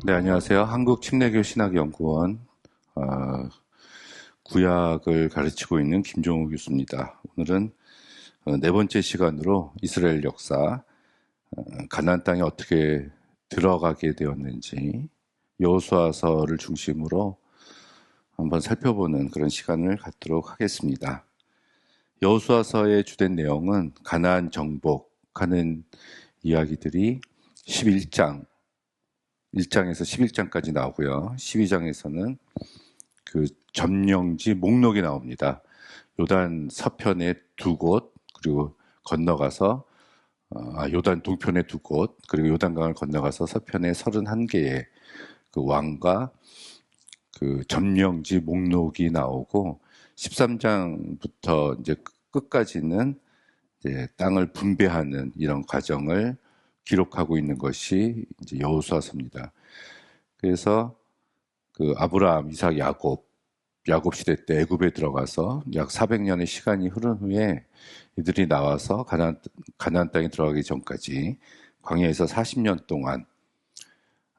네, 안녕하세요. 한국침례교 신학연구원 구약을 가르치고 있는 김종우 교수입니다. 오늘은 네 번째 시간으로 이스라엘 역사, 가나안 땅에 어떻게 들어가게 되었는지 여호수아서를 중심으로 한번 살펴보는 그런 시간을 갖도록 하겠습니다. 여호수아서의 주된 내용은 가나안 정복하는 이야기들이 11장, 1장에서 11장까지 나오고요. 12장에서는 그 점령지 목록이 나옵니다. 요단 서편의 2곳, 그리고 건너가서 요단 동편의 2곳, 그리고 요단강을 건너가서 서편의 31개의 그 왕과 그 점령지 목록이 나오고 13장부터 이제 끝까지는 이제 땅을 분배하는 이런 과정을 기록하고 있는 것이 이제 여호수아서입니다. 그래서 그 아브라함, 이삭, 야곱 시대 때 애굽에 들어가서 약 400년의 시간이 흐른 후에 이들이 나와서 가나안 땅에 들어가기 전까지 광야에서 40년 동안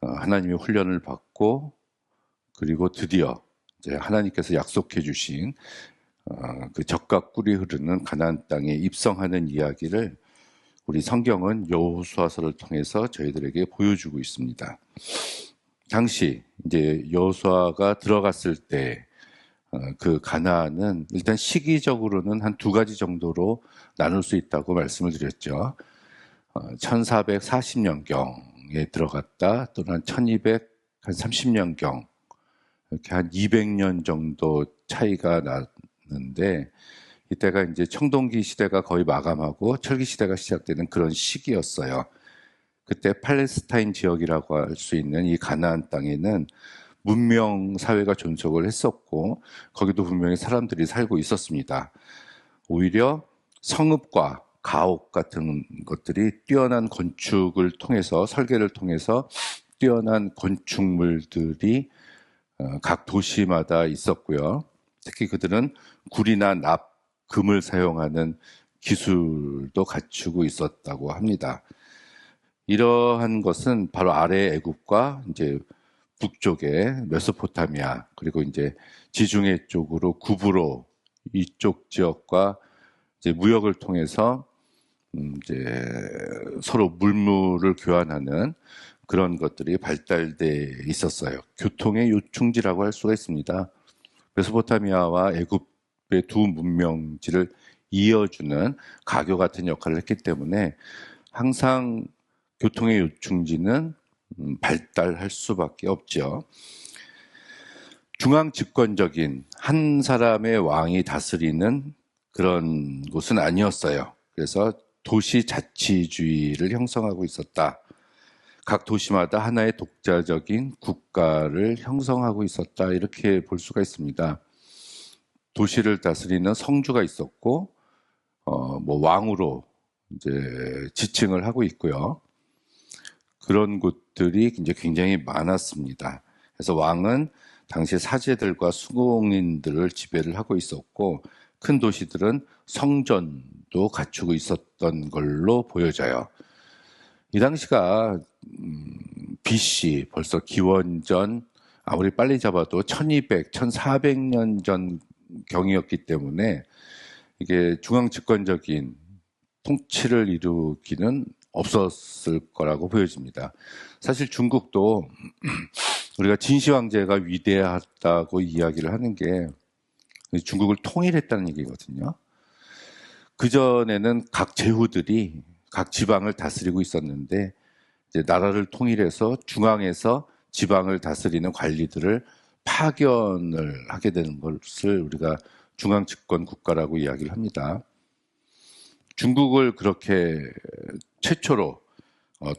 하나님의 훈련을 받고 그리고 드디어 이제 하나님께서 약속해 주신 그 젖과 꿀이 흐르는 가나안 땅에 입성하는 이야기를 우리 성경은 여호수아서를 통해서 저희들에게 보여주고 있습니다. 당시 이제 여호수아가 들어갔을 때 그 가나안은 일단 시기적으로는 한 2가지 정도로 나눌 수 있다고 말씀을 드렸죠. 1440년경에 들어갔다 또는 1230년경 이렇게 한 200년 정도 차이가 났는데 이때가 이제 청동기 시대가 거의 마감하고 철기 시대가 시작되는 그런 시기였어요. 그때 팔레스타인 지역이라고 할 수 있는 이 가나안 땅에는 문명 사회가 존속을 했었고 거기도 분명히 사람들이 살고 있었습니다. 오히려 성읍과 가옥 같은 것들이 뛰어난 건축을 통해서 설계를 통해서 뛰어난 건축물들이 각 도시마다 있었고요. 특히 그들은 굴이나 납, 금을 사용하는 기술도 갖추고 있었다고 합니다. 이러한 것은 바로 아래 애굽과 이제 북쪽의 메소포타미아 그리고 이제 지중해 쪽으로 구브로 이쪽 지역과 이제 무역을 통해서 이제 서로 물물을 교환하는 그런 것들이 발달돼 있었어요. 교통의 요충지라고 할 수가 있습니다. 메소포타미아와 애굽의 두 문명지를 이어주는 가교 같은 역할을 했기 때문에 항상 교통의 요충지는 발달할 수밖에 없죠. 중앙 집권적인 한 사람의 왕이 다스리는 그런 곳은 아니었어요. 그래서 도시 자치주의를 형성하고 있었다. 각 도시마다 하나의 독자적인 국가를 형성하고 있었다. 이렇게 볼 수가 있습니다. 도시를 다스리는 성주가 있었고, 뭐 왕으로 이제 지칭을 하고 있고요. 그런 곳들이 이제 굉장히 많았습니다. 그래서 왕은 당시 사제들과 수공인들을 지배를 하고 있었고, 큰 도시들은 성전도 갖추고 있었던 걸로 보여져요. 이 당시가 BC 벌써 기원전 아무리 빨리 잡아도 1200, 1400년 전 경이었기 때문에 이게 중앙 집권적인 통치를 이루기는 없었을 거라고 보여집니다. 사실 중국도 우리가 진시 황제가 위대하다고 이야기를 하는 게 중국을 통일했다는 얘기거든요. 그전에는 각 제후들이 각 지방을 다스리고 있었는데 이제 나라를 통일해서 중앙에서 지방을 다스리는 관리들을 파견을 하게 되는 것을 우리가 중앙 집권 국가라고 이야기를 합니다. 중국을 그렇게 최초로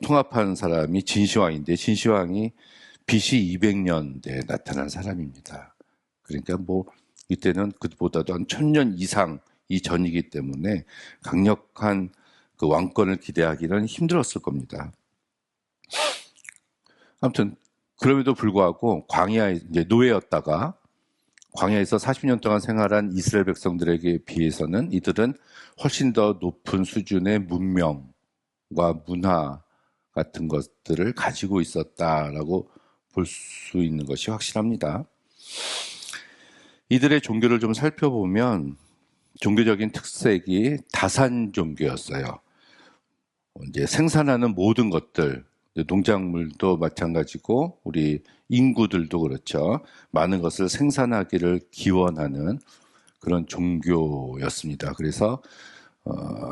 통합한 사람이 진시황인데 진시황이 BC 200년대에 나타난 사람입니다. 그러니까 뭐 이때는 그보다도 한 1000년 이상 이전이기 때문에 강력한 그 왕권을 기대하기는 힘들었을 겁니다. 아무튼 그럼에도 불구하고 광야에 이제 노예였다가 광야에서 40년 동안 생활한 이스라엘 백성들에게 비해서는 이들은 훨씬 더 높은 수준의 문명과 문화 같은 것들을 가지고 있었다라고 볼 수 있는 것이 확실합니다. 이들의 종교를 좀 살펴보면 종교적인 특색이 다산 종교였어요. 이제 생산하는 모든 것들, 농작물도 마찬가지고 우리 인구들도 그렇죠. 많은 것을 생산하기를 기원하는 그런 종교였습니다. 그래서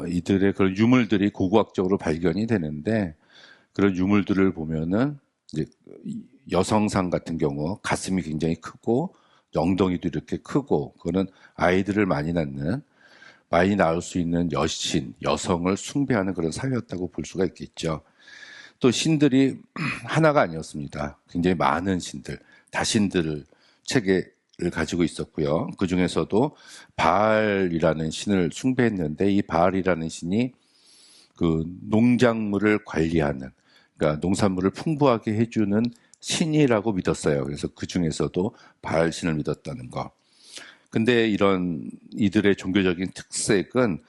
이들의 그런 유물들이 고고학적으로 발견이 되는데, 그런 유물들을 보면은 이제 여성상 같은 경우 가슴이 굉장히 크고 엉덩이도 이렇게 크고, 그거는 아이들을 많이 낳을 수 있는 여성을 숭배하는 그런 사회였다고 볼 수가 있겠죠. 또 신들이 하나가 아니었습니다. 굉장히 많은 신들, 다신들 체계를 가지고 있었고요. 그 중에서도 바알이라는 신을 숭배했는데, 이 바알이라는 신이 그 농작물을 관리하는, 그러니까 농산물을 풍부하게 해주는 신이라고 믿었어요. 그래서 그 중에서도 바알 신을 믿었다는 거. 근데 이들의 종교적인 특색은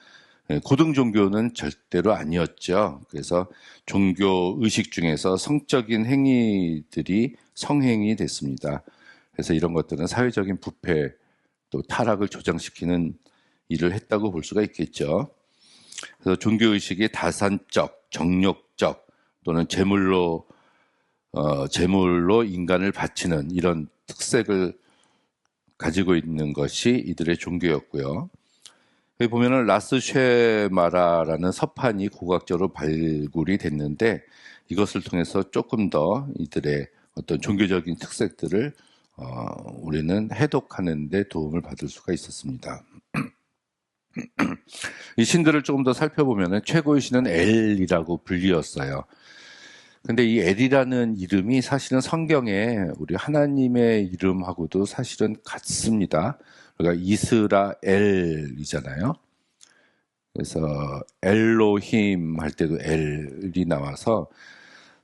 고등 종교는 절대로 아니었죠. 그래서 종교 의식 중에서 성적인 행위들이 성행이 됐습니다. 그래서 이런 것들은 사회적인 부패 또 타락을 조장시키는 일을 했다고 볼 수가 있겠죠. 그래서 종교 의식이 다산적, 정욕적 또는 재물로 인간을 바치는 이런 특색을 가지고 있는 것이 이들의 종교였고요. 여기 보면은 라스쉐마라라는 서판이 고고학적으로 발굴이 됐는데, 이것을 통해서 조금 더 이들의 어떤 종교적인 특색들을 우리는 해독하는 데 도움을 받을 수가 있었습니다. 이 신들을 조금 더 살펴보면은 최고의 신은 엘이라고 불리었어요. 근데 이 엘이라는 이름이 사실은 성경에 우리 하나님의 이름하고도 사실은 같습니다. 그러니까 이스라엘이잖아요. 그래서 엘로힘 할 때도 엘이 나와서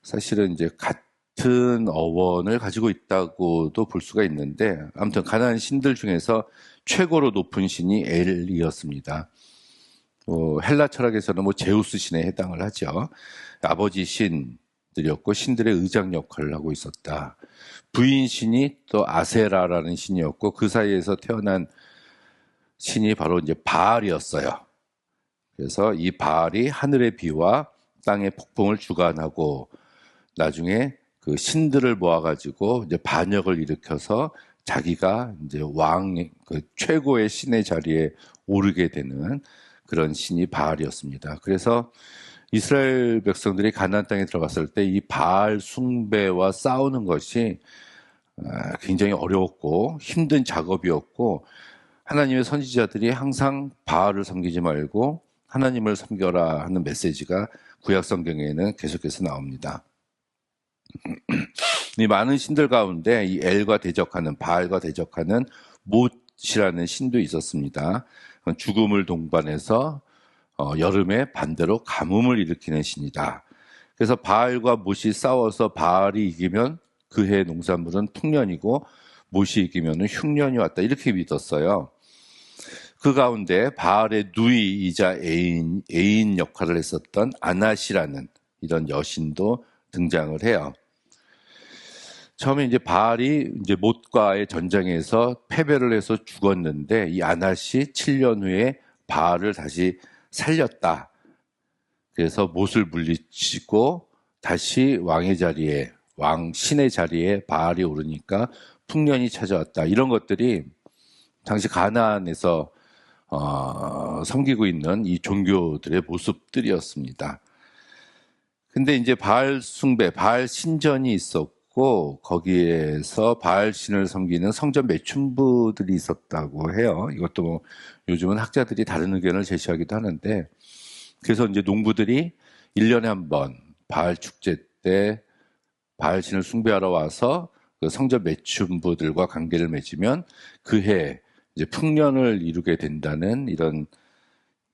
사실은 이제 같은 어원을 가지고 있다고도 볼 수가 있는데, 아무튼 가나안 신들 중에서 최고로 높은 신이 엘이었습니다. 헬라 철학에서는 제우스 신에 해당을 하죠. 아버지 신들이었고 신들의 의장 역할을 하고 있었다. 부인 신이 또 아세라라는 신이었고, 그 사이에서 태어난 신이 바로 이제 바알이었어요. 그래서 이 바알이 하늘의 비와 땅의 폭풍을 주관하고, 나중에 그 신들을 모아가지고 이제 반역을 일으켜서 자기가 이제 그 최고의 신의 자리에 오르게 되는 그런 신이 바알이었습니다. 그래서 이스라엘 백성들이 가나안 땅에 들어갔을 때 이 바알 숭배와 싸우는 것이 굉장히 어려웠고 힘든 작업이었고, 하나님의 선지자들이 항상 바알을 섬기지 말고 하나님을 섬겨라 하는 메시지가 구약 성경에는 계속해서 나옵니다. 이 많은 신들 가운데 이 엘과 대적하는, 바알과 대적하는 못이라는 신도 있었습니다. 죽음을 동반해서 여름에 반대로 가뭄을 일으키는 신이다. 그래서 바알과 못이 싸워서 바알이 이기면 그 해 농산물은 풍년이고 못이 이기면 흉년이 왔다, 이렇게 믿었어요. 그 가운데 바알의 누이이자 애인 역할을 했었던 아낫이라는 이런 여신도 등장을 해요. 처음에 이제 바알이 이제 못과의 전쟁에서 패배를 해서 죽었는데, 이 아낫이 7년 후에 바알을 다시 살렸다. 그래서 못을 물리치고 다시 신의 자리에 바알이 오르니까 풍년이 찾아왔다. 이런 것들이 당시 가나안에서 섬기고 있는 이 종교들의 모습들이었습니다. 근데 이제 바알 숭배, 바알 신전이 있었고, 거기에서 바알 신을 섬기는 성전 매춘부들이 있었다고 해요. 이것도 요즘은 학자들이 다른 의견을 제시하기도 하는데, 그래서 이제 농부들이 1년에 한 번 바알 축제 때 바알 신을 숭배하러 와서 그 성전 매춘부들과 관계를 맺으면 그해 이제 풍년을 이루게 된다는 이런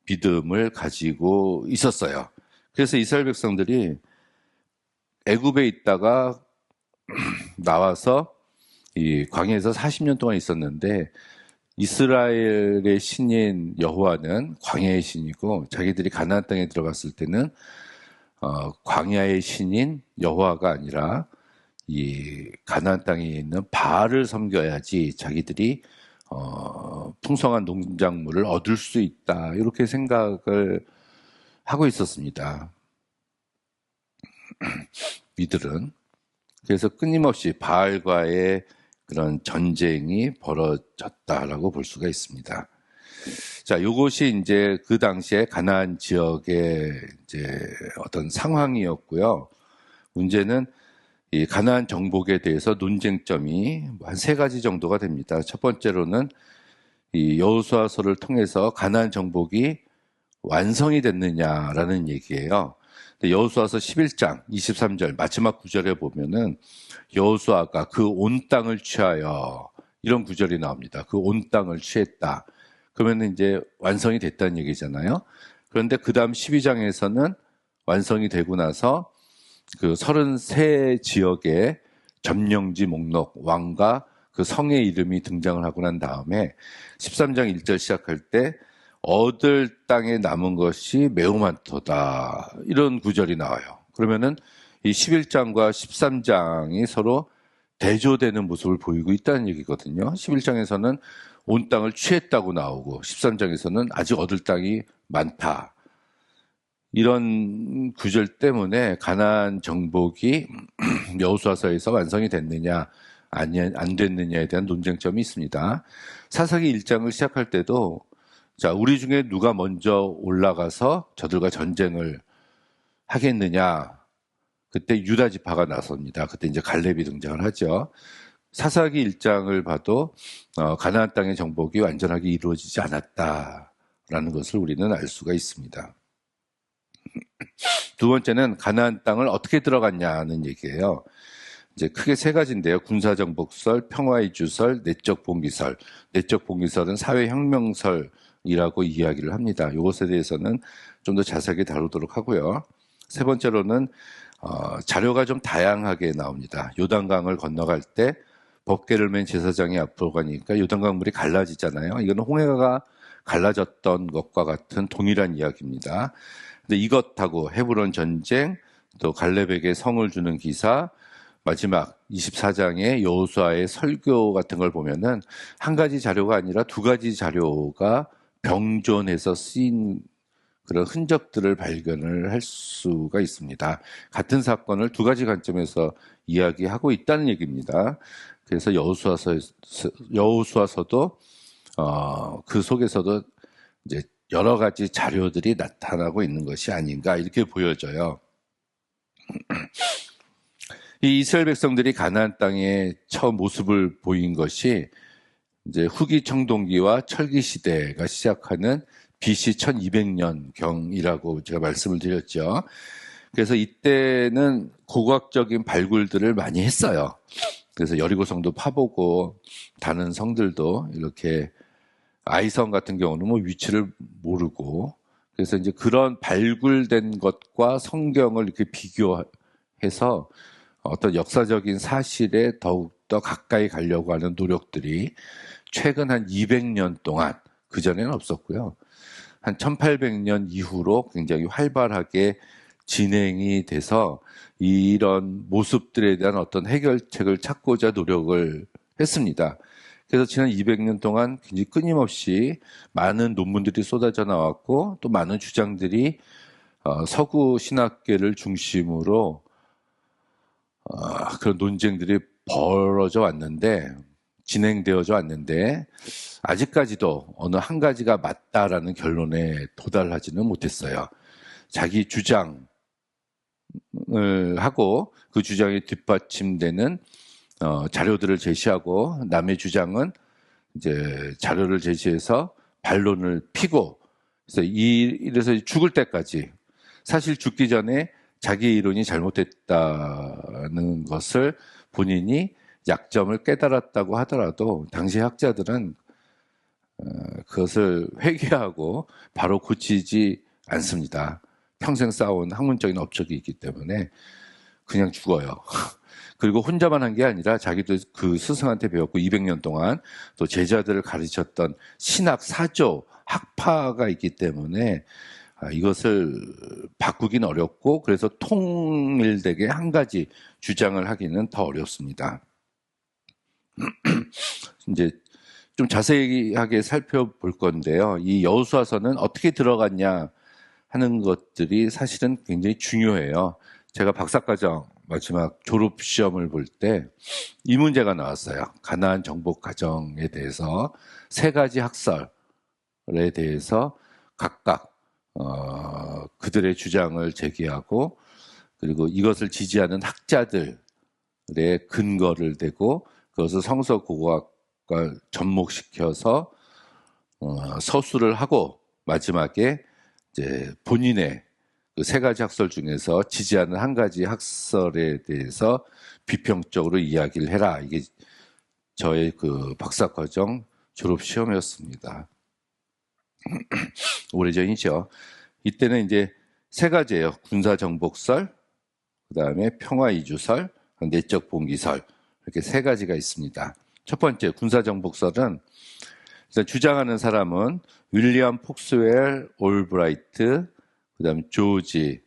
믿음을 가지고 있었어요. 그래서 이스라엘 백성들이 애굽에 있다가 나와서 이 광야에서 40년 동안 있었는데, 이스라엘의 신인 여호와는 광야의 신이고, 자기들이 가나안 땅에 들어갔을 때는 광야의 신인 여호와가 아니라 이 가나안 땅에 있는 바알을 섬겨야지 자기들이 풍성한 농작물을 얻을 수 있다, 이렇게 생각을 하고 있었습니다. 이들은. 그래서 끊임없이 바알과의 그런 전쟁이 벌어졌다라고 볼 수가 있습니다. 자, 요것이 이제 그 당시에 가나안 지역의 이제 어떤 상황이었고요. 문제는 이 가나안 정복에 대해서 논쟁점이 한 세 가지 정도가 됩니다. 첫 번째로는 이 여호수아서를 통해서 가나안 정복이 완성이 됐느냐라는 얘기예요. 여호수아서 11장 23절 마지막 구절에 보면은 여호수아가 그 온 땅을 취하여, 이런 구절이 나옵니다. 그 온 땅을 취했다. 그러면 이제 완성이 됐다는 얘기잖아요. 그런데 그 다음 12장에서는 완성이 되고 나서 그 33지역의 점령지 목록, 왕과 그 성의 이름이 등장을 하고 난 다음에 13장 1절 시작할 때 얻을 땅에 남은 것이 매우 많도다, 이런 구절이 나와요. 그러면은 이 11장과 13장이 서로 대조되는 모습을 보이고 있다는 얘기거든요. 11장에서는 온 땅을 취했다고 나오고 13장에서는 아직 얻을 땅이 많다. 이런 구절 때문에 가나안 정복이 여호수아서에서 완성이 됐느냐 안 됐느냐에 대한 논쟁점이 있습니다. 사사기 1장을 시작할 때도 자, 우리 중에 누가 먼저 올라가서 저들과 전쟁을 하겠느냐. 그때 유다 지파가 나섭니다. 그때 이제 갈렙이 등장을 하죠. 사사기 1장을 봐도 가나안 땅의 정복이 완전하게 이루어지지 않았다라는 것을 우리는 알 수가 있습니다. 두 번째는 가나안 땅을 어떻게 들어갔냐는 얘기예요. 이제 크게 세 가지인데요. 군사정복설, 평화의 주설, 내적 봉기설. 내적 봉기설은 사회혁명설이라고 이야기를 합니다. 이것에 대해서는 좀 더 자세하게 다루도록 하고요. 세 번째로는 자료가 좀 다양하게 나옵니다. 요단강을 건너갈 때 법궤를 맨 제사장이 앞으로 가니까 요단강 물이 갈라지잖아요. 이거는 홍해가 갈라졌던 것과 같은 동일한 이야기입니다. 근데 이것하고 헤브론 전쟁, 또 갈렙에게 성을 주는 기사, 마지막 24장의 여호수아의 설교 같은 걸 보면은 한 가지 자료가 아니라 두 가지 자료가 병존해서 쓰인 그런 흔적들을 발견을 할 수가 있습니다. 같은 사건을 두 가지 관점에서 이야기하고 있다는 얘기입니다. 그래서 여호수아서도 그 속에서도 이제 여러 가지 자료들이 나타나고 있는 것이 아닌가, 이렇게 보여져요. 이 이스라엘 백성들이 가나안 땅에 처음 모습을 보인 것이 이제 후기 청동기와 철기 시대가 시작하는 BC 1200년경이라고 제가 말씀을 드렸죠. 그래서 이때는 고고학적인 발굴들을 많이 했어요. 그래서 여리고성도 파보고 다른 성들도 이렇게, 아이성 같은 경우는 뭐 위치를 모르고, 그래서 이제 그런 발굴된 것과 성경을 이렇게 비교해서 어떤 역사적인 사실에 더욱더 가까이 가려고 하는 노력들이 최근 한 200년 동안, 그전에는 없었고요, 한 1800년 이후로 굉장히 활발하게 진행이 돼서 이런 모습들에 대한 어떤 해결책을 찾고자 노력을 했습니다. 그래서 지난 200년 동안 굉장히 끊임없이 많은 논문들이 쏟아져 나왔고, 또 많은 주장들이 서구 신학계를 중심으로 그런 논쟁들이 벌어져 왔는데, 진행되어져 왔는데, 아직까지도 어느 한 가지가 맞다라는 결론에 도달하지는 못했어요. 자기 주장을 하고 그 주장에 뒷받침되는 자료들을 제시하고, 남의 주장은 이제 자료를 제시해서 반론을 피고, 이래서 죽을 때까지, 사실 죽기 전에 자기 이론이 잘못됐다는 것을 본인이 약점을 깨달았다고 하더라도 당시 학자들은 그것을 회개하고 바로 고치지 않습니다. 평생 쌓아온 학문적인 업적이 있기 때문에 그냥 죽어요. 그리고 혼자만 한 게 아니라 자기도 그 스승한테 배웠고 200년 동안 또 제자들을 가르쳤던 신학 사조, 학파가 있기 때문에 이것을 바꾸긴 어렵고 그래서 통일되게 한 가지 주장을 하기는 더 어렵습니다. 이제 좀 자세하게 살펴볼 건데요. 이 여호수아서는 어떻게 들어갔냐 하는 것들이 사실은 굉장히 중요해요. 제가 박사과정 마지막 졸업 시험을 볼 때 이 문제가 나왔어요. 가나안 정복 과정에 대해서 세 가지 학설에 대해서 각각 그들의 주장을 제기하고 그리고 이것을 지지하는 학자들의 근거를 대고 그것을 성서고고학과 접목시켜서 서술을 하고 마지막에 이제 본인의 그 세 가지 학설 중에서 지지하는 한 가지 학설에 대해서 비평적으로 이야기를 해라. 이게 저의 그 박사과정 졸업 시험이었습니다. 오래전이죠. 이때는 이제 세 가지예요. 군사정복설, 그 다음에 평화이주설, 내적 봉기설 이렇게 세 가지가 있습니다. 첫 번째 군사정복설은 일단 주장하는 사람은 윌리엄 폭스웰 올브라이트, 그 다음에 조지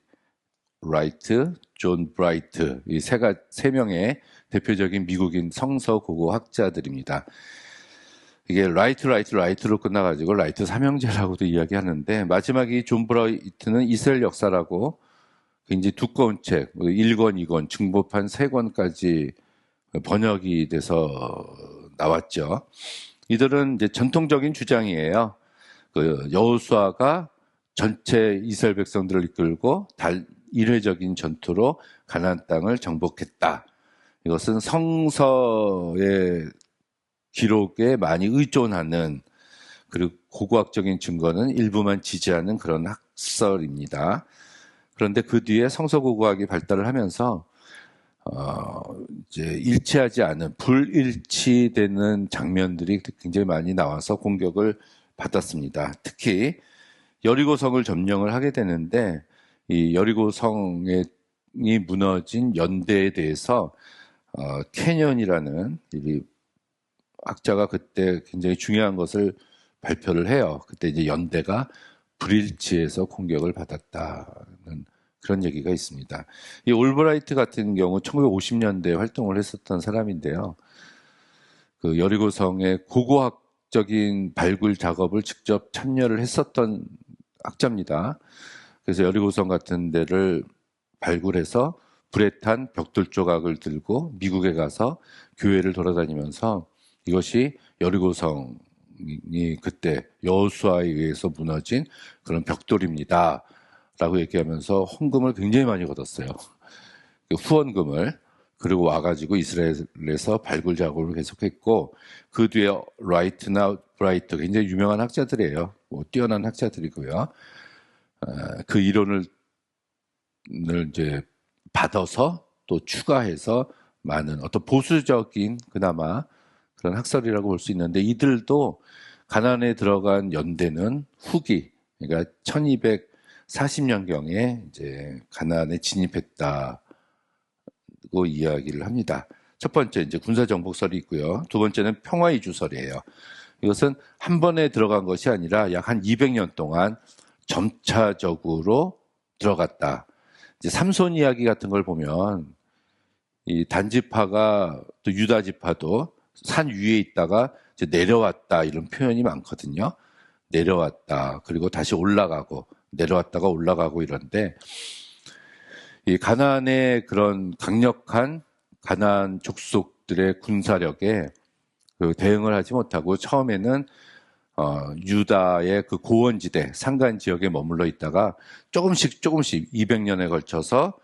라이트, 존 브라이트 이 세 명의 대표적인 미국인 성서고고 학자들입니다. 이게 라이트로 끝나가지고 라이트 삼형제라고도 이야기하는데 마지막에 존 브라이트는 이스라엘 역사라고 굉장히 두꺼운 책 1권, 2권, 중보판 3권까지 번역이 돼서 나왔죠. 이들은 이제 전통적인 주장이에요. 그 여호수아가 전체 이스라엘 백성들을 이끌고 일회적인 전투로 가나안 땅을 정복했다. 이것은 성서의 기록에 많이 의존하는 그리고 고고학적인 증거는 일부만 지지하는 그런 학설입니다. 그런데 그 뒤에 성서고고학이 발달을 하면서 이제 일치하지 않은 불일치되는 장면들이 굉장히 많이 나와서 공격을 받았습니다. 특히 여리고성을 점령을 하게 되는데 이 여리고성이 무너진 연대에 대해서 캐년이라는 이 학자가 그때 굉장히 중요한 것을 발표를 해요. 그때 이제 연대가 불일치해서 공격을 받았다는 그런 얘기가 있습니다. 이 올브라이트 같은 경우 1950년대에 활동을 했었던 사람인데요. 그 여리고성의 고고학적인 발굴 작업을 직접 참여를 했었던 학자입니다. 그래서 여리고성 같은 데를 발굴해서 불에 탄 벽돌 조각을 들고 미국에 가서 교회를 돌아다니면서 이것이 여리고성이 그때 여호수아에 의해서 무너진 그런 벽돌입니다. 라고 얘기하면서 헌금을 굉장히 많이 걷었어요. 후원금을. 그리고 와가지고 이스라엘에서 발굴 작업을 계속했고 그 뒤에 라이트나 브라이트 굉장히 유명한 학자들이에요. 뛰어난 학자들이고요. 그 이론을 이제 받아서 또 추가해서 많은 어떤 보수적인 그나마 그런 학설이라고 볼 수 있는데 이들도 가나안에 들어간 연대는 후기 그러니까 1240년경에 이제 가나안에 진입했다고 이야기를 합니다. 첫 번째 이제 군사정복설이 있고요. 두 번째는 평화이주설이에요. 이것은 한 번에 들어간 것이 아니라 약 한 200년 동안 점차적으로 들어갔다. 이제 삼손 이야기 같은 걸 보면 이 단지파가 또 유다지파도 산 위에 있다가 이제 내려왔다 이런 표현이 많거든요. 내려왔다 그리고 다시 올라가고 내려왔다가 올라가고 이런데 이 가나안의 그런 강력한 가나안 족속들의 군사력에 그 대응을 하지 못하고 처음에는 유다의 그 고원지대 산간 지역에 머물러 있다가 조금씩 200년에 걸쳐서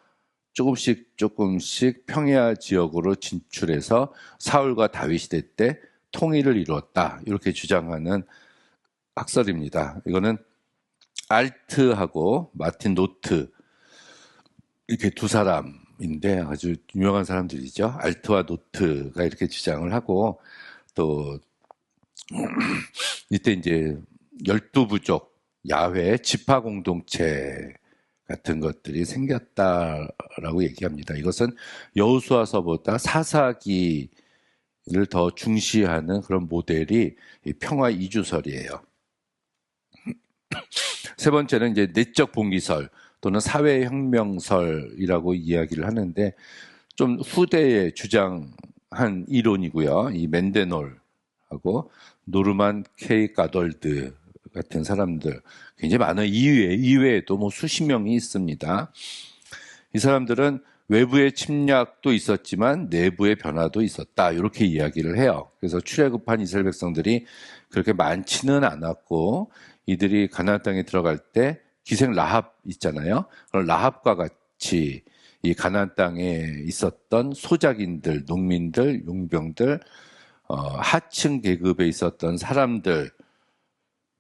조금씩 평야 지역으로 진출해서 사울과 다윗 시대 때 통일을 이루었다 이렇게 주장하는 학설입니다. 이거는 알트하고 마틴 노트 이렇게 두 사람인데 아주 유명한 사람들이죠. 알트와 노트가 이렇게 주장을 하고 또 이때 이제 12부족 야훼 지파 공동체 같은 것들이 생겼다라고 얘기합니다. 이것은 여호수아서보다 사사기를 더 중시하는 그런 모델이 평화 이주설이에요. 세 번째는 이제 내적 봉기설 또는 사회혁명설이라고 이야기를 하는데 좀 후대에 주장한 이론이고요. 이 맨데놀하고 노르만 K 가돌드 같은 사람들 굉장히 많아요. 이외에도 뭐 수십 명이 있습니다. 이 사람들은 외부의 침략도 있었지만 내부의 변화도 있었다. 이렇게 이야기를 해요. 그래서 출애굽한 이스라엘 백성들이 그렇게 많지는 않았고 이들이 가나안 땅에 들어갈 때 기생 라합 있잖아요. 그런 라합과 같이 이 가나안 땅에 있었던 소작인들, 농민들, 용병들, 하층 계급에 있었던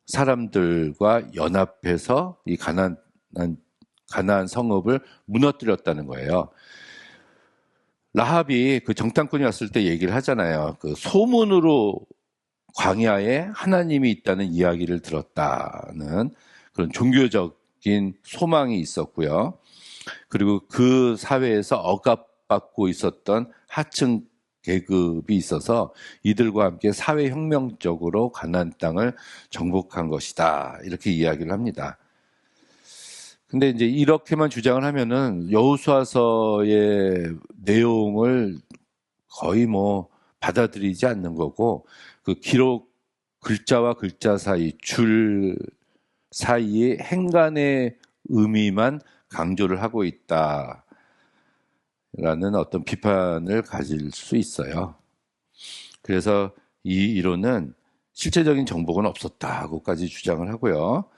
사람들과 연합해서 이 가나안 성읍을 무너뜨렸다는 거예요. 라합이 그 정탐꾼이 왔을 때 얘기를 하잖아요. 그 소문으로 광야에 하나님이 있다는 이야기를 들었다는 그런 종교적인 소망이 있었고요. 그리고 그 사회에서 억압받고 있었던 하층 계급이 있어서 이들과 함께 사회혁명적으로 가나안 땅을 정복한 것이다. 이렇게 이야기를 합니다. 근데 이제 이렇게만 주장을 하면은 여호수아서의 내용을 거의 뭐 받아들이지 않는 거고 그 기록 글자와 글자 사이 줄 사이의 행간의 의미만 강조를 하고 있다라는 어떤 비판을 가질 수 있어요. 그래서 이 이론은 실제적인 정복은 없었다고까지 주장을 하고요.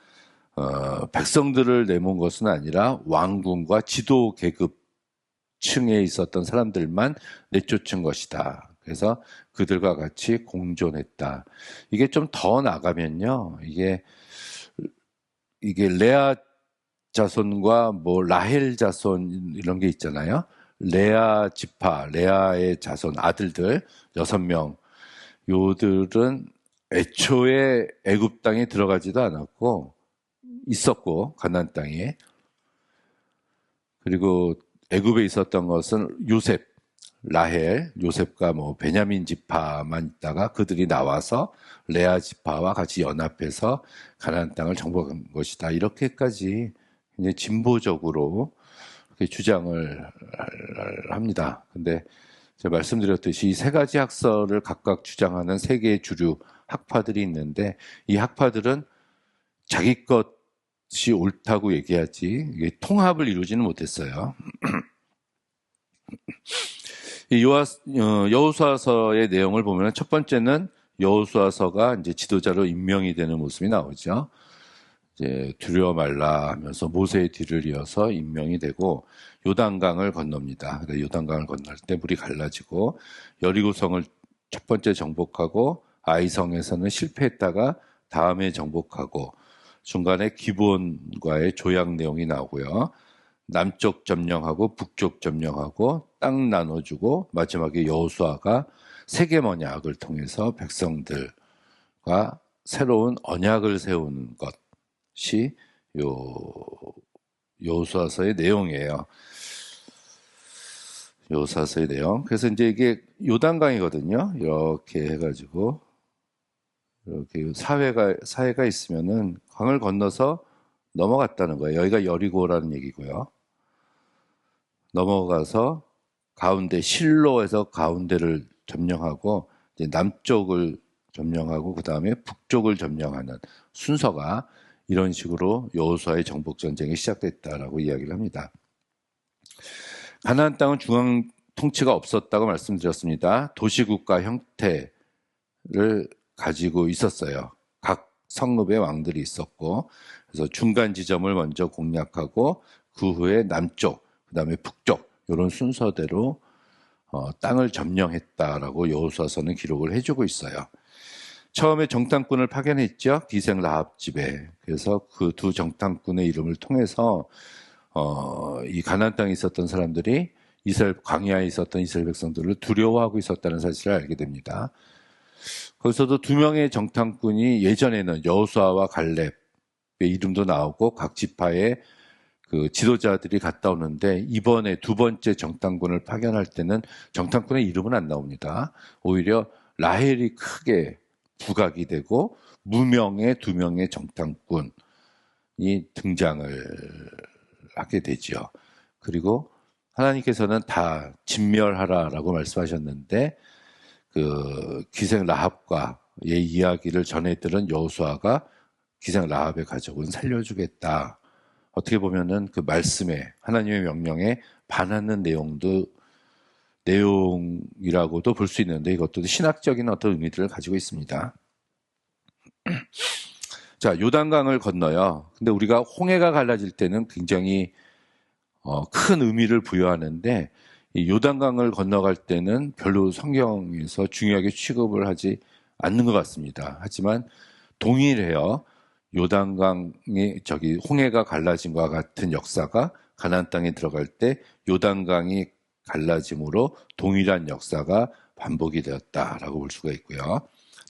백성들을 내몬 것은 아니라 왕궁과 지도 계급층에 있었던 사람들만 내쫓은 것이다. 그래서 그들과 같이 공존했다. 이게 좀 더 나가면요. 이게 레아 자손과 뭐 라헬 자손 이런 게 있잖아요. 레아 지파, 레아의 자손 아들들 6명. 요들은 애초에 애굽 땅에 들어가지도 않았고 있었고 가나안 땅에. 그리고 애굽에 있었던 것은 요셉, 라헬, 요셉과 뭐 베냐민 지파만 있다가 그들이 나와서 레아 지파와 같이 연합해서 가나안 땅을 정복한 것이다. 이렇게까지 굉장히 진보적으로 그렇게 주장을 합니다. 근데 제가 말씀드렸듯이 이 세 가지 학설을 각각 주장하는 세 개의 주류 학파들이 있는데 이 학파들은 자기 것이 옳다고 얘기하지 이게 통합을 이루지는 못했어요. 이 여호수아서의 내용을 보면 첫 번째는 여호수아서가 이제 지도자로 임명이 되는 모습이 나오죠. 이제 두려워 말라 하면서 모세의 뒤를 이어서 임명이 되고 요단강을 건넙니다. 요단강을 건널 때 물이 갈라지고 여리고성을 첫 번째 정복하고 아이성에서는 실패했다가 다음에 정복하고 중간에 기브온과의 조약 내용이 나오고요. 남쪽 점령하고 북쪽 점령하고 땅 나눠주고 마지막에 여호수아가 세계언약을 통해서 백성들과 새로운 언약을 세우는 것이 여호수아서의 내용이에요. 여호수아서의 내용. 그래서 이제 이게 요단강이거든요. 이렇게 해가지고 이렇게 사회가 있으면은 강을 건너서 넘어갔다는 거예요. 여기가 여리고라는 얘기고요. 넘어가서 가운데 실로에서 가운데를 점령하고 이제 남쪽을 점령하고 그 다음에 북쪽을 점령하는 순서가 이런 식으로 여호수아의 정복 전쟁이 시작됐다라고 이야기를 합니다. 가나안 땅은 중앙 통치가 없었다고 말씀드렸습니다. 도시국가 형태를 가지고 있었어요. 각 성읍의 왕들이 있었고 그래서 중간 지점을 먼저 공략하고 그 후에 남쪽, 그 다음에 북쪽 이런 순서대로 땅을 점령했다라고 여호수아서는 기록을 해주고 있어요. 처음에 정탐꾼을 파견했죠. 기생 라합 집에. 그래서 그 두 정탐꾼의 이름을 통해서 이 가나안 땅에 있었던 사람들이 광야에 있었던 이스라엘 백성들을 두려워하고 있었다는 사실을 알게 됩니다. 거기서도 2명의 정탐꾼이 예전에는 여호수아와 갈렙의 이름도 나오고 각 지파의 그 지도자들이 갔다 오는데 이번에 두 번째 정탐꾼을 파견할 때는 정탐꾼의 이름은 안 나옵니다. 오히려 라헬이 크게 부각이 되고 무명의 2명의 정탐꾼이 등장을 하게 되죠. 그리고 하나님께서는 다 진멸하라라고 말씀하셨는데 그 기생 라합과의 이야기를 전해 들은 여호수아가 기생 라합의 가족은 살려주겠다. 어떻게 보면은 그 말씀에 하나님의 명령에 반하는 내용이라고도 볼 수 있는데 이것도 신학적인 어떤 의미들을 가지고 있습니다. 자, 요단강을 건너요. 근데 우리가 홍해가 갈라질 때는 굉장히 큰 의미를 부여하는데 이 요단강을 건너갈 때는 별로 성경에서 중요하게 취급을 하지 않는 것 같습니다. 하지만 동일해요. 요단강이 홍해가 갈라짐과 같은 역사가 가나안 땅에 들어갈 때 요단강이 갈라짐으로 동일한 역사가 반복이 되었다라고 볼 수가 있고요.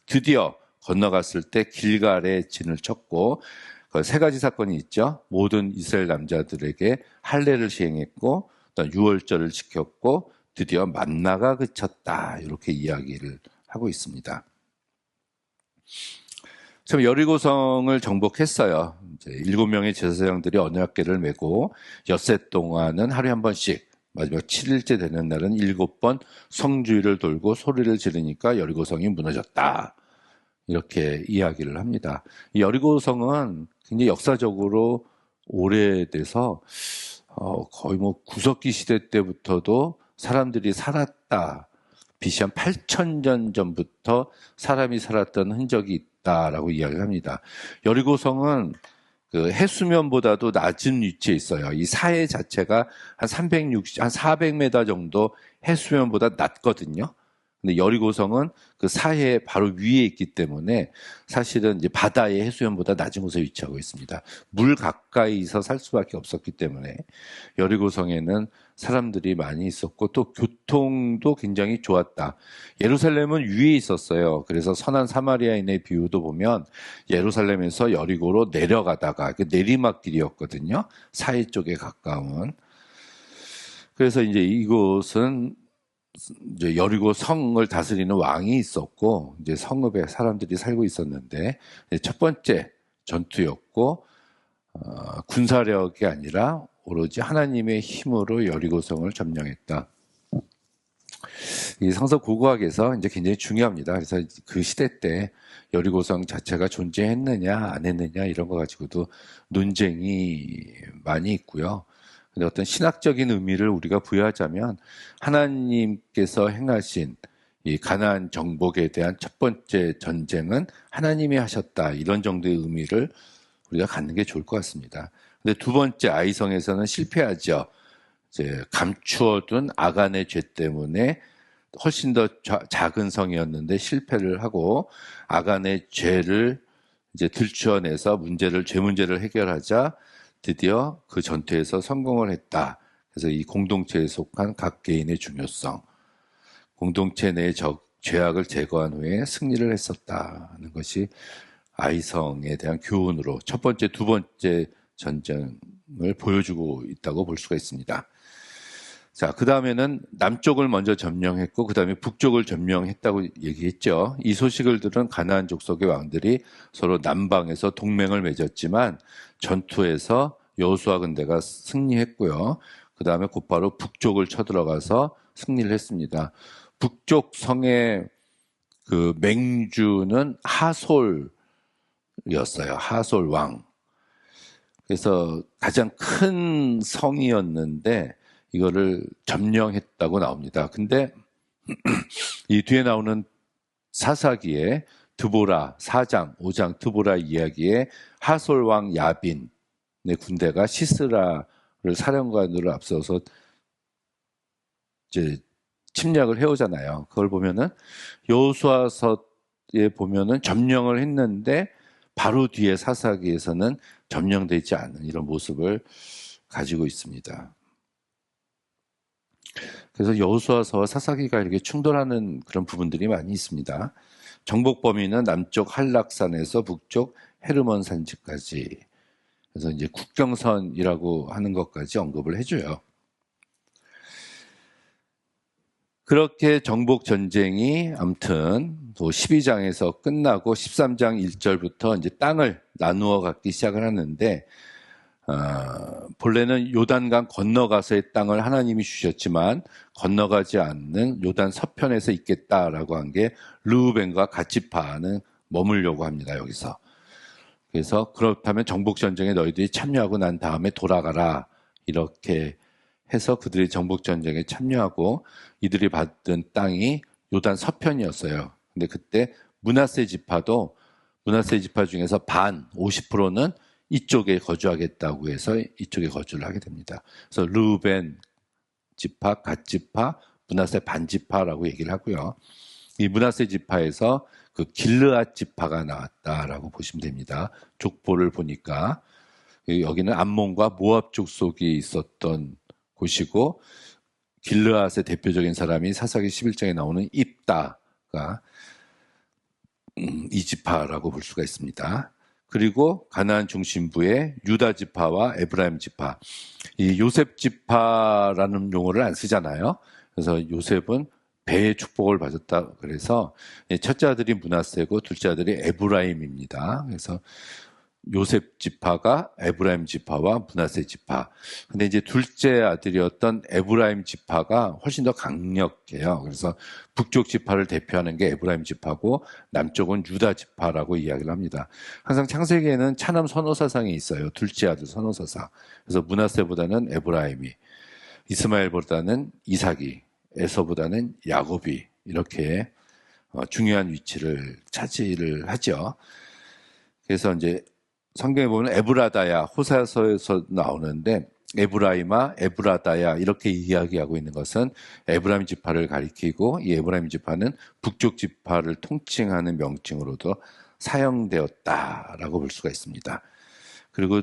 드디어 건너갔을 때 길갈에 진을 쳤고 세 가지 사건이 있죠. 모든 이스라엘 남자들에게 할례를 시행했고 유월절을 지켰고 드디어 만나가 그쳤다. 이렇게 이야기를 하고 있습니다. 참 여리고성을 정복했어요. 이제 7명의 제사장들이 언약궤를 메고 엿새 동안은 하루에 한 번씩 마지막 7일째 되는 날은 7번 성주위를 돌고 소리를 지르니까 여리고성이 무너졌다. 이렇게 이야기를 합니다. 이 여리고성은 굉장히 역사적으로 오래돼서 거의 뭐 구석기 시대 때부터도 사람들이 살았다. BC 한 8,000년 전부터 사람이 살았던 흔적이 있다라고 이야기를 합니다. 여리고성은 그 해수면보다도 낮은 위치에 있어요. 이 사해 자체가 한 400m 정도 해수면보다 낮거든요. 근데 여리고성은 그 사해 바로 위에 있기 때문에 사실은 이제 바다의 해수면보다 낮은 곳에 위치하고 있습니다. 물 가까이서 살 수밖에 없었기 때문에 여리고성에는 사람들이 많이 있었고 또 교통도 굉장히 좋았다. 예루살렘은 위에 있었어요. 그래서 선한 사마리아인의 비유도 보면 예루살렘에서 여리고로 내려가다가 내리막길이었거든요. 사해 쪽에 가까운. 그래서 이제 이곳은 이제 여리고 성을 다스리는 왕이 있었고 이제 성읍에 사람들이 살고 있었는데 첫 번째 전투였고 군사력이 아니라 오로지 하나님의 힘으로 여리고성을 점령했다. 이 성서 고고학에서 이제 굉장히 중요합니다. 그래서 그 시대 때 여리고성 자체가 존재했느냐 안 했느냐 이런 거 가지고도 논쟁이 많이 있고요. 근데 어떤 신학적인 의미를 우리가 부여하자면 하나님께서 행하신 이 가나안 정복에 대한 첫 번째 전쟁은 하나님이 하셨다. 이런 정도의 의미를 우리가 갖는 게 좋을 것 같습니다. 근데 두 번째 아이성에서는 실패하죠. 이제 감추어둔 아간의 죄 때문에 훨씬 더 작은 성이었는데 실패를 하고 아간의 죄를 이제 들추어내서 죄 문제를 해결하자 드디어 그 전투에서 성공을 했다. 그래서 이 공동체에 속한 각 개인의 중요성, 공동체 내의 죄악을 제거한 후에 승리를 했었다는 것이 아이성에 대한 교훈으로 첫 번째, 두 번째 전쟁을 보여주고 있다고 볼 수가 있습니다. 자, 그 다음에는 남쪽을 먼저 점령했고 그 다음에 북쪽을 점령했다고 얘기했죠. 이 소식을 들은 가나안 족속의 왕들이 서로 남방에서 동맹을 맺었지만 전투에서 여호수아 군대가 승리했고요. 그 다음에 곧바로 북쪽을 쳐들어가서 승리를 했습니다. 북쪽 성의 그 맹주는 하솔이었어요. 하솔 왕. 그래서 가장 큰 성이었는데 이거를 점령했다고 나옵니다. 근데 이 뒤에 나오는 사사기에 드보라 4장, 5장 드보라 이야기에 하솔 왕 야빈의 군대가 시스라를 사령관으로 앞서서 이제 침략을 해오잖아요. 그걸 보면은 여호수아서에 보면은 점령을 했는데 바로 뒤에 사사기에서는 점령되지 않은 이런 모습을 가지고 있습니다. 그래서 여호수아서와 사사기가 이렇게 충돌하는 그런 부분들이 많이 있습니다. 정복 범위는 남쪽 한락산에서 북쪽 헤르몬 산지까지. 그래서 이제 국경선이라고 하는 것까지 언급을 해줘요. 그렇게 정복 전쟁이 아무튼 12장에서 끝나고 13장 1절부터 이제 땅을 나누어 갖기 시작을 하는데, 본래는 요단강 건너가서의 땅을 하나님이 주셨지만 건너가지 않는 요단 서편에서 있겠다라고 한 게 르우벤과 갓지파는 머물려고 합니다, 여기서. 그래서 그렇다면 정복전쟁에 너희들이 참여하고 난 다음에 돌아가라, 이렇게 해서 그들이 정복전쟁에 참여하고 이들이 받은 땅이 요단 서편이었어요. 근데 그때 므낫세 지파 중에서 반 50%는 이쪽에 거주하겠다고 해서 이쪽에 거주를 하게 됩니다. 그래서 르우벤 지파, 갓 지파, 므낫세 반 지파라고 얘기를 하고요. 이 므낫세 지파에서 그 길르앗 지파가 나왔다라고 보시면 됩니다. 족보를 보니까 여기는 암몬과 모압 족속이 있었던 곳이고, 길르앗의 대표적인 사람이 사사기 11장에 나오는 입다가 이 지파라고 볼 수가 있습니다. 그리고 가나안 중심부의 유다 지파와 에브라임 지파, 이 요셉 지파라는 용어를 안 쓰잖아요. 그래서 요셉은 배의 축복을 받았다. 그래서 첫째 아들이 므낫세고 둘째 아들이 에브라임입니다. 그래서 요셉 지파가 에브라임 지파와 므낫세 지파. 근데 이제 둘째 아들이었던 에브라임 지파가 훨씬 더 강력해요. 그래서 북쪽 지파를 대표하는 게 에브라임 지파고 남쪽은 유다 지파라고 이야기를 합니다. 항상 창세기에는 차남 선호사상이 있어요. 둘째 아들 선호사상. 그래서 므낫세보다는 에브라임이, 이스마엘보다는 이삭이, 에서보다는 야곱이 이렇게 중요한 위치를 차지를 하죠. 그래서 이제 성경에 보면 에브라다야, 호사서에서 나오는데 에브라임아, 에브라다야 이렇게 이야기하고 있는 것은 에브라임 지파를 가리키고, 이 에브라임 지파는 북쪽 지파를 통칭하는 명칭으로도 사용되었다라고 볼 수가 있습니다. 그리고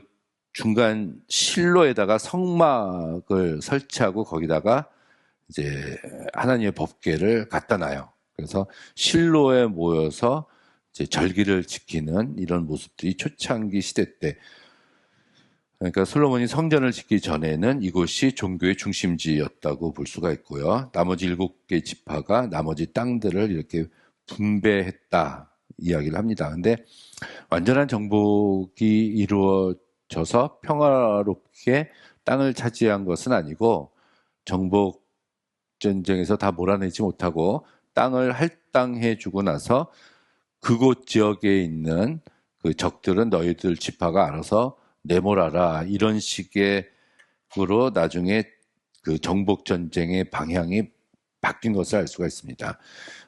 중간 실로에다가 성막을 설치하고 거기다가 이제 하나님의 법궤를 갖다 놔요. 그래서 실로에 모여서 이제 절기를 지키는 이런 모습들이 초창기 시대 때, 그러니까 솔로몬이 성전을 짓기 전에는 이곳이 종교의 중심지였다고 볼 수가 있고요. 나머지 7개 지파가 나머지 땅들을 이렇게 분배했다 이야기를 합니다. 근데 완전한 정복이 이루어져서 평화롭게 땅을 차지한 것은 아니고, 정복 전쟁에서 다 몰아내지 못하고 땅을 할당해 주고 나서 그곳 지역에 있는 그 적들은 너희들 지파가 알아서 내몰아라, 이런 식으로 나중에 그 정복 전쟁의 방향이 바뀐 것을 알 수가 있습니다.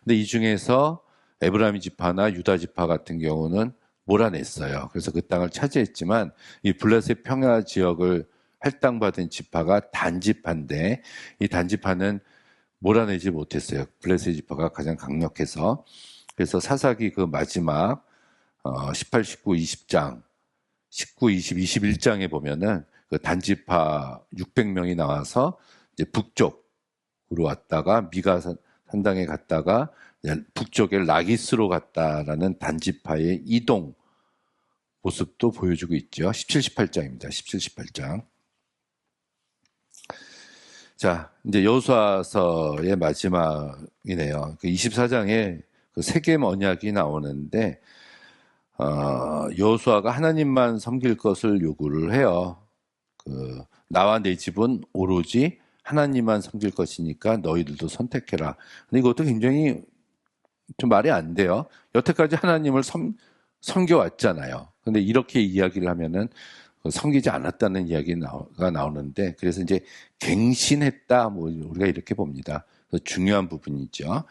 근데 이 중에서 에브라임 지파나 유다 지파 같은 경우는 몰아냈어요. 그래서 그 땅을 차지했지만 이 블레셋 평야 지역을 할당받은 지파가 단지파인데, 이 단지파는 몰아내지 못했어요. 블레셋 지파가 가장 강력해서. 그래서 사사기 그 마지막 18, 19, 20장, 19, 20, 21장에 보면은 그 단지파 600명이 나와서 이제 북쪽으로 왔다가 미가 산당에 갔다가 북쪽에 라기스로 갔다라는 단지파의 이동 모습도 보여주고 있죠. 17, 18장입니다. 17, 18장. 자, 이제 여호수아서의 마지막이네요. 그 24장에 그 세겜 언약이 나오는데, 여호수아가 하나님만 섬길 것을 요구를 해요. 나와 내 집은 오로지 하나님만 섬길 것이니까 너희들도 선택해라. 근데 이것도 굉장히 좀 말이 안 돼요. 여태까지 하나님을 섬겨왔잖아요. 근데 이렇게 이야기를 하면은 섬기지 않았다는 이야기가 나오는데, 그래서 이제 갱신했다, 뭐 우리가 이렇게 봅니다. 중요한 부분이죠.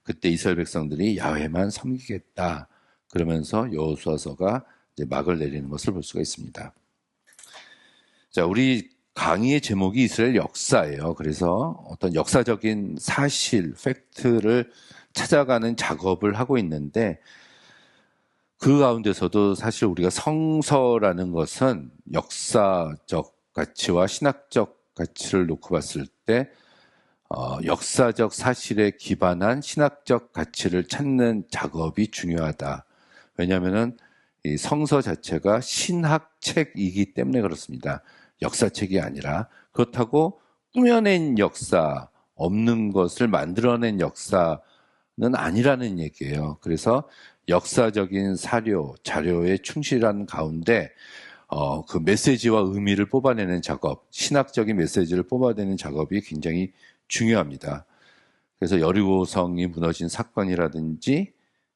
그때 이스라엘 백성들이 야훼만 섬기겠다 그러면서 여호수아서가 이제 막을 내리는 것을 볼 수가 있습니다. 자, 우리 강의의 제목이 이스라엘 역사예요. 그래서 어떤 역사적인 사실, 팩트를 찾아가는 작업을 하고 있는데, 그 가운데서도 사실 우리가 성서라는 것은 역사적 가치와 신학적 가치를 놓고 봤을 때 역사적 사실에 기반한 신학적 가치를 찾는 작업이 중요하다. 왜냐하면 이 성서 자체가 신학책이기 때문에 그렇습니다. 역사책이 아니라. 그렇다고 꾸며낸 역사, 없는 것을 만들어낸 역사는 아니라는 얘기예요. 그래서 역사적인 사료, 자료에 충실한 가운데 그 메시지와 의미를 뽑아내는 작업, 신학적인 메시지를 뽑아내는 작업이 굉장히 중요합니다. 그래서 여리고성이 무너진 사건이라든지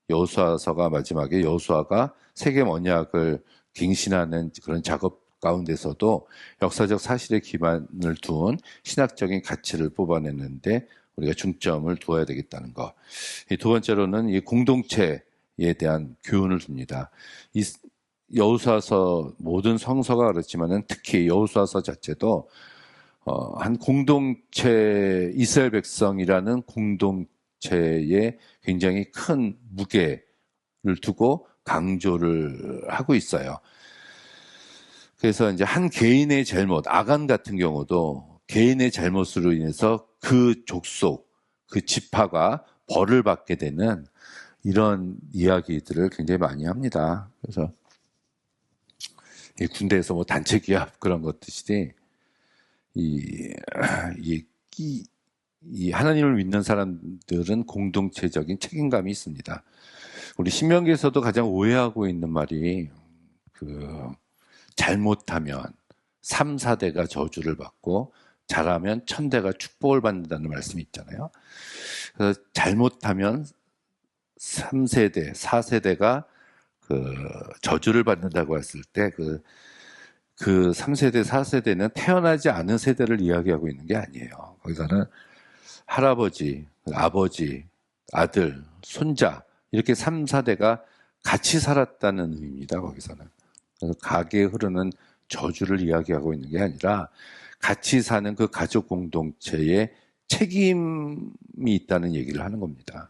여호수아서가 마지막에 여호수아가 세겜 언약을 갱신하는 그런 작업 가운데서도 역사적 사실에 기반을 둔 신학적인 가치를 뽑아내는데 우리가 중점을 두어야 되겠다는 것. 두 번째로는 이 공동체에 대한 교훈을 줍니다. 이 여호수아서 모든 성서가 그렇지만은 특히 여호수아서 자체도 한 공동체, 이스라엘 백성이라는 공동체에 굉장히 큰 무게를 두고 강조를 하고 있어요. 그래서 이제 한 개인의 잘못, 아간 같은 경우도 개인의 잘못으로 인해서 그 족속, 그 지파가 벌을 받게 되는 이런 이야기들을 굉장히 많이 합니다. 그래서 이 군대에서 뭐 단체 기합 그런 것듯이 이 하나님을 믿는 사람들은 공동체적인 책임감이 있습니다. 우리 신명기에서도 가장 오해하고 있는 말이 잘못하면 3, 4대가 저주를 받고 잘하면 1000대가 축복을 받는다는 말씀이 있잖아요. 그래서 잘못하면 3세대, 4세대가 저주를 받는다고 했을 때 그 3세대, 4세대는 태어나지 않은 세대를 이야기하고 있는 게 아니에요. 거기서는 할아버지, 아버지, 아들, 손자 이렇게 3, 4대가 같이 살았다는 의미입니다. 거기서는. 그래서 가계에 흐르는 저주를 이야기하고 있는 게 아니라 같이 사는 그 가족 공동체에 책임이 있다는 얘기를 하는 겁니다.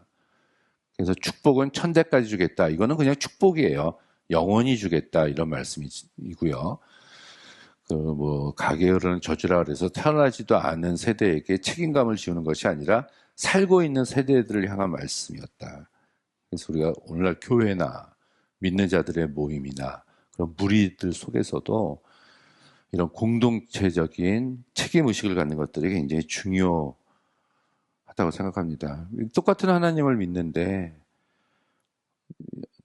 그래서 축복은 1000대까지 주겠다. 이거는 그냥 축복이에요. 영원히 주겠다. 이런 말씀이고요. 가계에 흐르는 저주라 그래서 태어나지도 않은 세대에게 책임감을 지우는 것이 아니라 살고 있는 세대들을 향한 말씀이었다. 그래서 우리가 오늘날 교회나 믿는 자들의 모임이나 그런 무리들 속에서도 이런 공동체적인 책임의식을 갖는 것들이 굉장히 중요하다고 생각합니다. 똑같은 하나님을 믿는데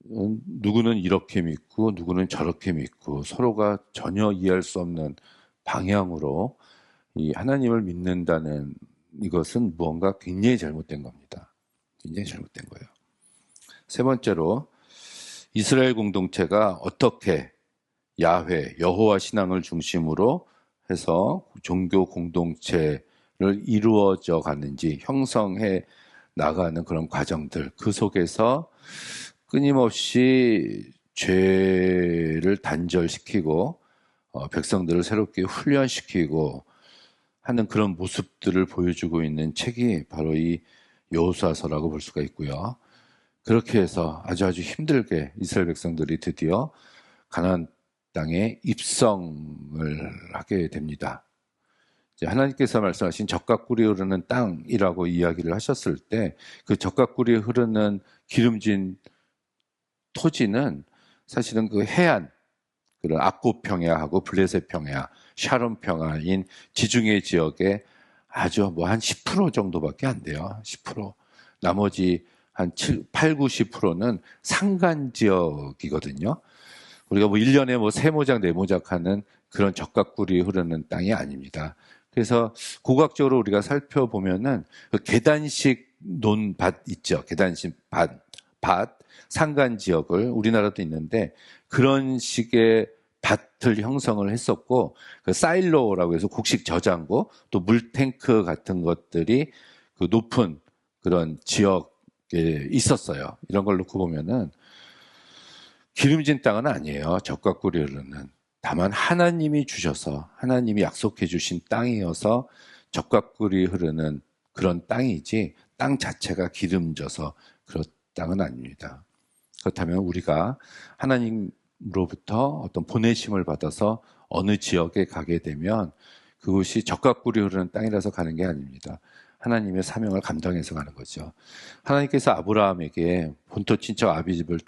누구는 이렇게 믿고 누구는 저렇게 믿고 서로가 전혀 이해할 수 없는 방향으로 이 하나님을 믿는다는 이것은 무언가 굉장히 잘못된 겁니다. 굉장히 잘못된 거예요. 세 번째로 이스라엘 공동체가 어떻게 야훼, 여호와 신앙을 중심으로 해서 종교 공동체를 이루어져 가는지 형성해 나가는 그런 과정들, 그 속에서 끊임없이 죄를 단절시키고 백성들을 새롭게 훈련시키고 하는 그런 모습들을 보여주고 있는 책이 바로 이 여호수아서라고 볼 수가 있고요. 그렇게 해서 아주 힘들게 이스라엘 백성들이 드디어 가나안 땅에 입성을 하게 됩니다. 이제 하나님께서 말씀하신 적과 꿀이 흐르는 땅이라고 이야기를 하셨을 때 그 적과 꿀이 흐르는 기름진 토지는 사실은 그 해안, 그런 악고 평야하고 블레셋 평야, 샤론 평야인 지중해 지역에 아주 한 10% 정도밖에 안 돼요. 10%. 나머지 한 8, 90%는 산간 지역이거든요. 우리가 1년에 3모작, 4모작 하는 그런 적과 꿀이 흐르는 땅이 아닙니다. 그래서 고각적으로 우리가 살펴보면은 그 계단식 논밭 있죠. 계단식 밭, 산간 지역을 우리나라도 있는데 그런 식의 밭을 형성을 했었고 그 사일로라고 해서 곡식 저장고 또 물탱크 같은 것들이 그 높은 그런 지역에 있었어요. 이런 걸 놓고 보면은 기름진 땅은 아니에요. 적과 꿀이 흐르는. 다만 하나님이 주셔서 하나님이 약속해 주신 땅이어서 적과 꿀이 흐르는 그런 땅이지 땅 자체가 기름져서 그런 땅은 아닙니다. 그렇다면 우리가 하나님으로부터 어떤 보내심을 받아서 어느 지역에 가게 되면 그것이 적과 꿀이 흐르는 땅이라서 가는 게 아닙니다. 하나님의 사명을 감당해서 가는 거죠. 하나님께서 아브라함에게 본토 친척 아비집을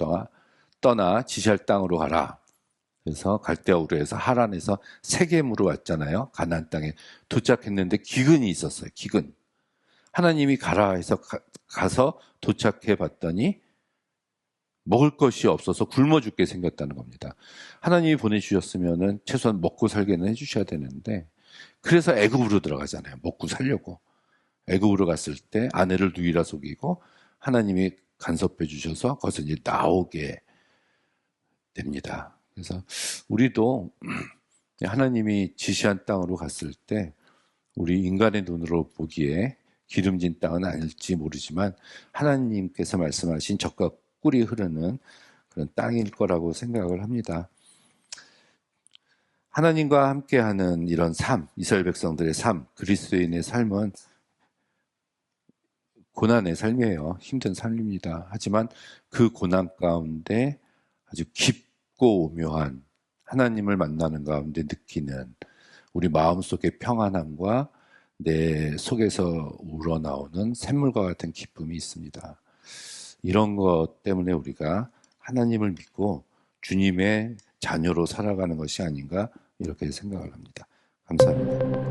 떠나 지시할 땅으로 가라. 그래서 갈대아 우르에서 하란에서 세겜으로 왔잖아요. 가나안 땅에 도착했는데 기근이 있었어요. 기근. 하나님이 가라 해서 가서 도착해 봤더니 먹을 것이 없어서 굶어 죽게 생겼다는 겁니다. 하나님이 보내주셨으면은 최소한 먹고 살게는 해주셔야 되는데, 그래서 애굽으로 들어가잖아요. 먹고 살려고. 애굽으로 갔을 때 아내를 누이라 속이고 하나님이 간섭해 주셔서 거기서 이제 나오게 됩니다. 그래서 우리도 하나님이 지시한 땅으로 갔을 때 우리 인간의 눈으로 보기에 기름진 땅은 아닐지 모르지만 하나님께서 말씀하신 젖과 꿀이 흐르는 그런 땅일 거라고 생각을 합니다. 하나님과 함께하는 이런 삶, 이스라엘 백성들의 삶, 그리스도인의 삶은 고난의 삶이에요. 힘든 삶입니다. 하지만 그 고난 가운데 아주 깊고 오묘한 하나님을 만나는 가운데 느끼는 우리 마음속의 평안함과 내 속에서 우러나오는 샘물과 같은 기쁨이 있습니다. 이런 것 때문에 우리가 하나님을 믿고 주님의 자녀로 살아가는 것이 아닌가 이렇게 생각을 합니다. 감사합니다.